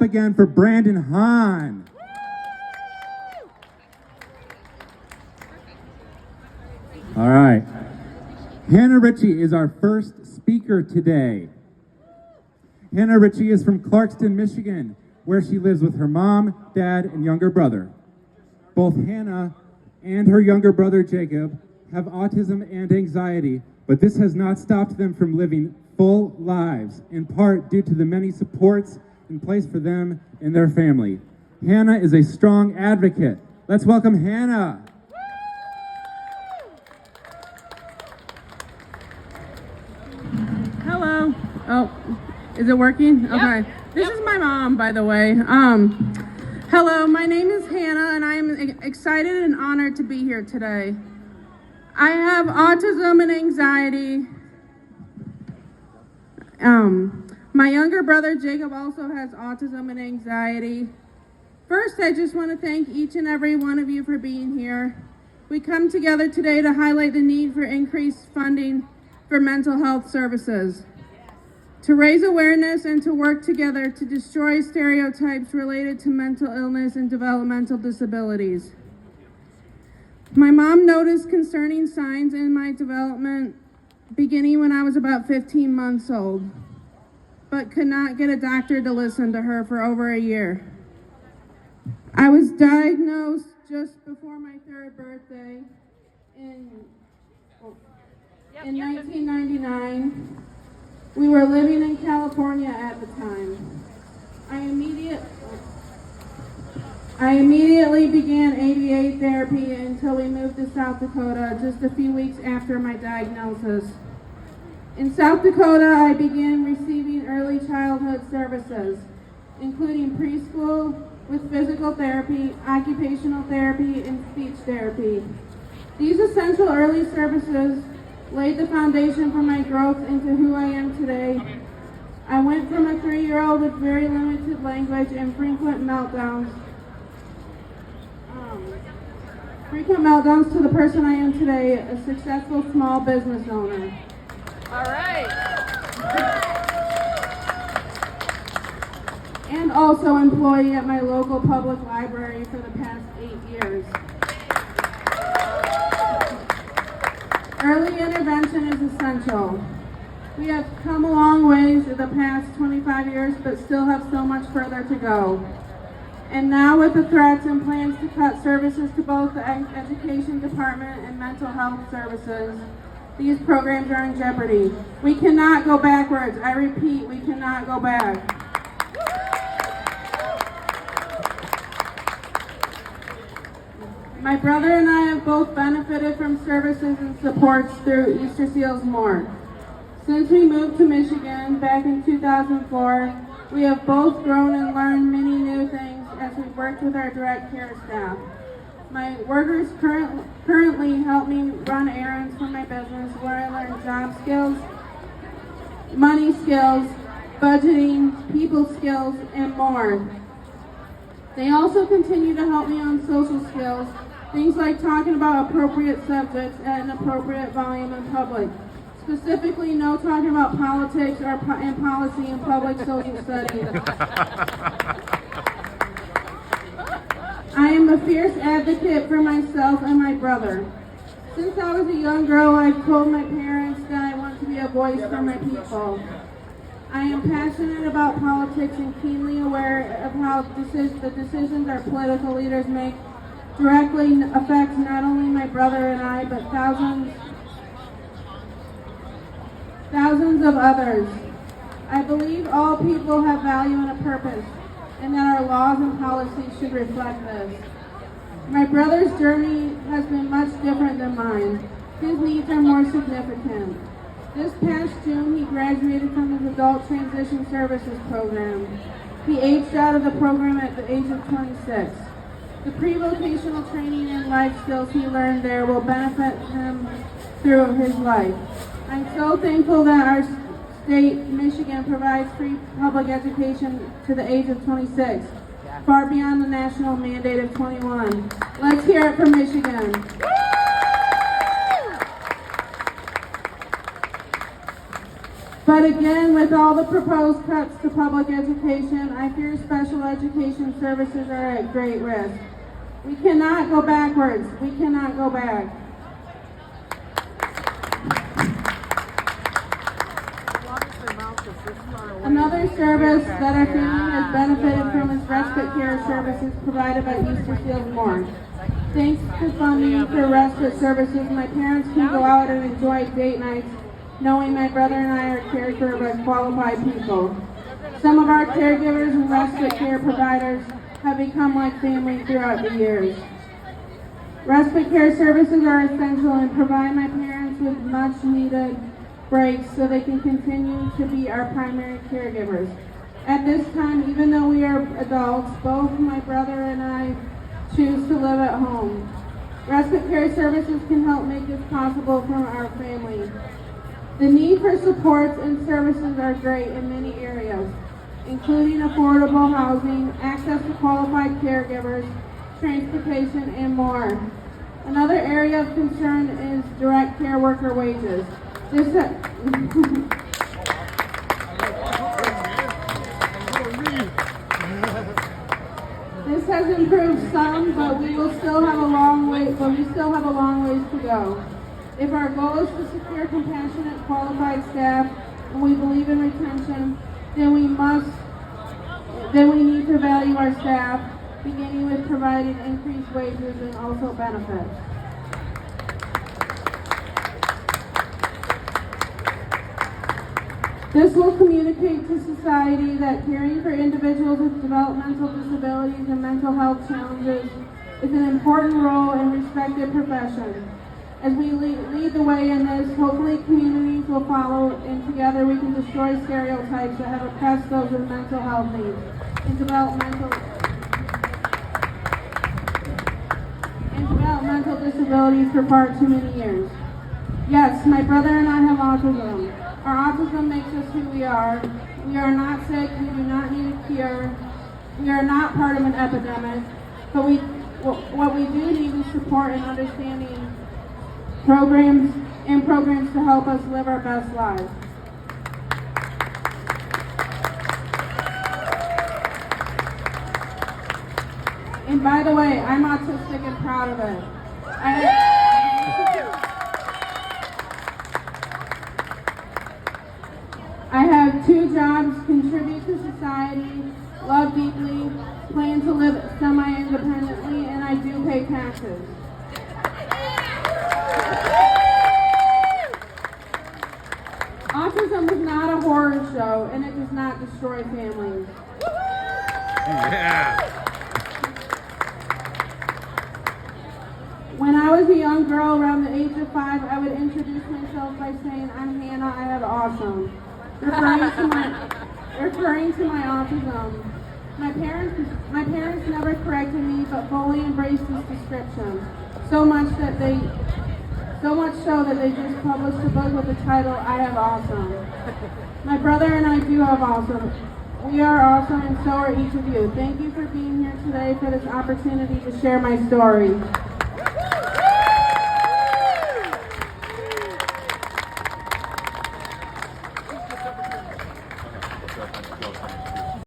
Again for Brandon Hahn. All right. Hannah Ritchie is our first speaker today. Hannah Ritchie is from Clarkston, Michigan, where she lives with her mom, dad, and younger brother. Both Hannah and her younger brother, Jacob, have autism and anxiety, but this has not stopped them from living full lives, in part due to the many supports in place for them and their family. Hannah is a strong advocate. Let's welcome Hannah. Hello. Oh, is it working? Yep. Okay. This is my mom, by the way. Hello, my name is Hannah, and I am excited and honored to be here today. I have autism and anxiety. My younger brother, Jacob, also has autism and anxiety. First, I just want to thank each and every one of you for being here. We come together today to highlight the need for increased funding for mental health services, to raise awareness and to work together to destroy stereotypes related to mental illness and developmental disabilities. My mom noticed concerning signs in my development beginning when I was about 15 months old, but could not get a doctor to listen to her for over a year. I was diagnosed just before my third birthday in 1999. We were living in California at the time. I immediately began ABA therapy until we moved to South Dakota just a few weeks after my diagnosis. In South Dakota, I began receiving early childhood services, including preschool with physical therapy, occupational therapy, and speech therapy. These essential early services laid the foundation for my growth into who I am today. I went from a 3-year-old with very limited language and frequent meltdowns to the person I am today, a successful small business owner. All right. And also employee at my local public library for the past 8 years. Early intervention is essential. We have come a long ways in the past 25 years, but still have so much further to go. And now with the threats and plans to cut services to both the education department and mental health services, these programs are in jeopardy. We cannot go backwards. I repeat, we cannot go back. My brother and I have both benefited from services and supports through Easter Seals More. Since we moved to Michigan back in 2004, we have both grown and learned many new things as we worked with our direct care staff. My workers currently help me run errands for my business where I learn job skills, money skills, budgeting, people skills, and more. They also continue to help me on social skills, things like talking about appropriate subjects at an appropriate volume in public. Specifically, no talking about politics and policy in public social studies. I am a fierce advocate for myself and my brother. Since I was a young girl, I've told my parents that I want to be a voice for my people. I am passionate about politics and keenly aware of how the decisions our political leaders make directly affect not only my brother and I, but thousands of others. I believe all people have value and a purpose, and that our laws and policies should reflect this. My brother's journey has been much different than mine. His needs are more significant. This past June, he graduated from his Adult Transition Services program. He aged out of the program at the age of 26. The pre-vocational training and life skills he learned there will benefit him through his life. I'm so thankful that our state, Michigan, provides free public education to the age of 26, far beyond the national mandate of 21. Let's hear it for Michigan. But again, with all the proposed cuts to public education, I fear special education services are at great risk. We cannot go backwards. We cannot go back. Another service that our family has benefited from is respite care services provided by Easter Seals More. Thanks to funding for respite services, my parents can go out and enjoy date nights, knowing my brother and I are cared for by qualified people. Some of our caregivers and respite care providers have become like family throughout the years. Respite care services are essential and provide my parents with much needed breaks so they can continue to be our primary caregivers. At this time, even though we are adults, both my brother and I choose to live at home. Respite care services can help make this possible for our family. The need for supports and services are great in many areas, including affordable housing, access to qualified caregivers, transportation, and more. Another area of concern is direct care worker wages. This has improved some, but we still have a long ways to go. If our goal is to secure compassionate, qualified staff, and we believe in retention, then we need to value our staff, beginning with providing increased wages and also benefits. This will communicate to society that caring for individuals with developmental disabilities and mental health challenges is an important role and respected profession. As we lead the way in this, hopefully communities will follow, and together we can destroy stereotypes that have oppressed those with mental health needs and developmental disabilities for far too many years. Yes, my brother and I have autism. Our autism makes us who we are. We are not sick. We do not need a cure. We are not part of an epidemic. But what we do need is support and understanding programs to help us live our best lives. And by the way, I'm autistic and proud of it. I have 2 jobs, contribute to society, love deeply, plan to live semi-independently, and I do pay taxes. Autism is not a horror show, and it does not destroy families. Yeah. When I was a young girl around the age of 5, I would introduce myself by saying, "I'm Hannah, I have awesome," referring to my autism. My parents never corrected me, but fully embraced this description. So much so that they just published a book with the title, "I Have Awesome." My brother and I do have awesome. We are awesome, and so are each of you. Thank you for being here today for this opportunity to share my story.